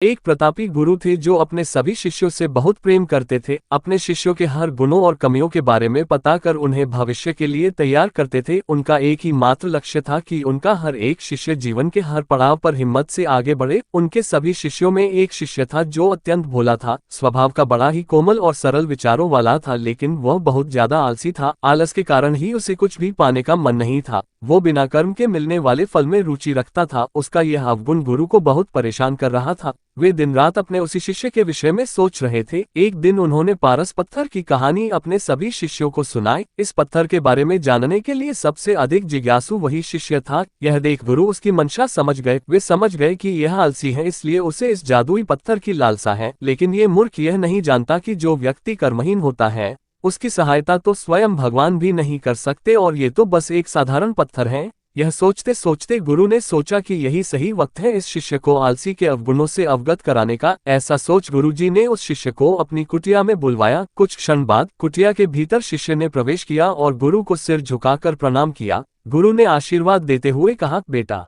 एक प्रतापी गुरु थे जो अपने सभी शिष्यों से बहुत प्रेम करते थे। अपने शिष्यों के हर गुणों और कमियों के बारे में पता कर उन्हें भविष्य के लिए तैयार करते थे। उनका एक ही मात्र लक्ष्य था कि उनका हर एक शिष्य जीवन के हर पड़ाव पर हिम्मत से आगे बढ़े। उनके सभी शिष्यों में एक शिष्य था जो अत्यंत भोला था, स्वभाव का बड़ा ही कोमल और सरल विचारों वाला था, लेकिन वह बहुत ज्यादा आलसी था। आलस के कारण ही उसे कुछ भी पाने का मन नहीं था। वो बिना कर्म के मिलने वाले फल में रुचि रखता था। उसका यह अवगुण गुरु को बहुत परेशान कर रहा था। वे दिन रात अपने उसी शिष्य के विषय में सोच रहे थे। एक दिन उन्होंने पारस पत्थर की कहानी अपने सभी शिष्यों को सुनाई। इस पत्थर के बारे में जानने के लिए सबसे अधिक जिज्ञासु वही शिष्य था। यह देख गुरु उसकी मंशा समझ गए। वे समझ गए कि यह आलसी है, इसलिए उसे इस जादुई पत्थर की लालसा है। लेकिन ये मूर्ख यह नहीं जानता कि जो व्यक्ति कर्महीन होता है उसकी सहायता तो स्वयं भगवान भी नहीं कर सकते, और ये तो बस एक साधारण पत्थर है। यह सोचते सोचते गुरु ने सोचा कि यही सही वक्त है इस शिष्य को आलसी के अवगुणों से अवगत कराने का। ऐसा सोच गुरुजी ने उस शिष्य को अपनी कुटिया में बुलवाया। कुछ क्षण बाद कुटिया के भीतर शिष्य ने प्रवेश किया और गुरु को सिर झुकाकर प्रणाम किया। गुरु ने आशीर्वाद देते हुए कहा, बेटा,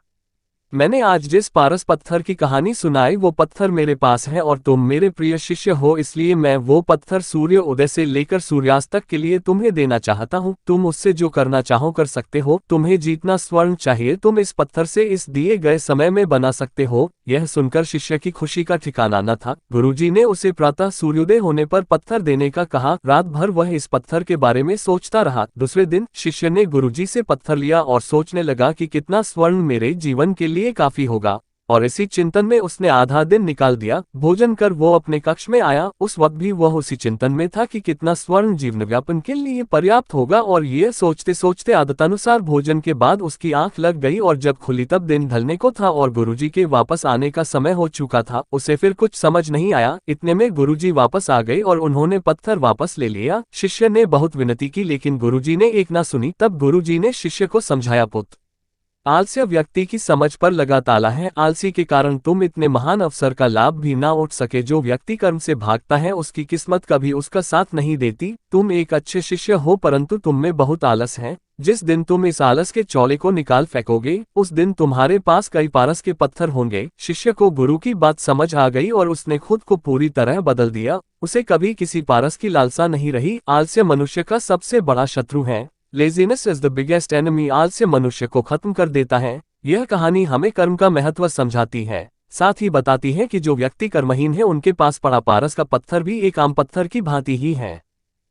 मैंने आज जिस पारस पत्थर की कहानी सुनाई वो पत्थर मेरे पास है और तुम मेरे प्रिय शिष्य हो, इसलिए मैं वो पत्थर सूर्य उदय से लेकर सूर्यास्त तक के लिए तुम्हें देना चाहता हूँ। तुम उससे जो करना चाहो कर सकते हो। तुम्हें जितना स्वर्ण चाहिए तुम इस पत्थर से इस दिए गए समय में बना सकते हो। यह सुनकर शिष्य की खुशी का ठिकाना न था। गुरुजी ने उसे प्रातः सूर्योदय होने पर पत्थर देने का कहा। रात भर वह इस पत्थर के बारे में सोचता रहा। दूसरे दिन शिष्य ने गुरुजी से पत्थर लिया और सोचने लगा कि कितना स्वर्ण मेरे जीवन के लिए काफी होगा, और इसी चिंतन में उसने आधा दिन निकाल दिया। भोजन कर वो अपने कक्ष में आया। उस वक्त भी वह उसी चिंतन में था कि कितना स्वर्ण जीवन व्यापन के लिए पर्याप्त होगा, और ये सोचते सोचते आदतानुसार भोजन के बाद उसकी आंख लग गई, और जब खुली तब दिन ढलने को था और गुरुजी के वापस आने का समय हो चुका था। उसे फिर कुछ समझ नहीं आया। इतने में गुरुजी वापस आ गए और उन्होंने पत्थर वापस ले लिया। शिष्य ने बहुत विनती की, लेकिन गुरुजी ने एक ना सुनी। तब गुरुजी ने शिष्य को समझाया, पुत्र, आलस्य व्यक्ति की समझ पर लगा ताला है। आलसी के कारण तुम इतने महान अवसर का लाभ भी ना उठ सके। जो व्यक्ति कर्म से भागता है उसकी किस्मत कभी उसका साथ नहीं देती। तुम एक अच्छे शिष्य हो, परंतु तुम में बहुत आलस है। जिस दिन तुम इस आलस के चौले को निकाल फेंकोगे उस दिन तुम्हारे पास कई पारस के पत्थर होंगे। शिष्य को गुरु की बात समझ आ गई और उसने खुद को पूरी तरह बदल दिया। उसे कभी किसी पारस की लालसा नहीं रही। आलस्य मनुष्य का सबसे बड़ा शत्रु है। Laziness is the biggest enemy. आलस्य मनुष्य को खत्म कर देता है। यह कहानी हमें कर्म का महत्व समझाती है, साथ ही बताती है कि जो व्यक्ति कर्महीन है उनके पास पड़ा पारस का पत्थर भी एक आम पत्थर की भांति ही है।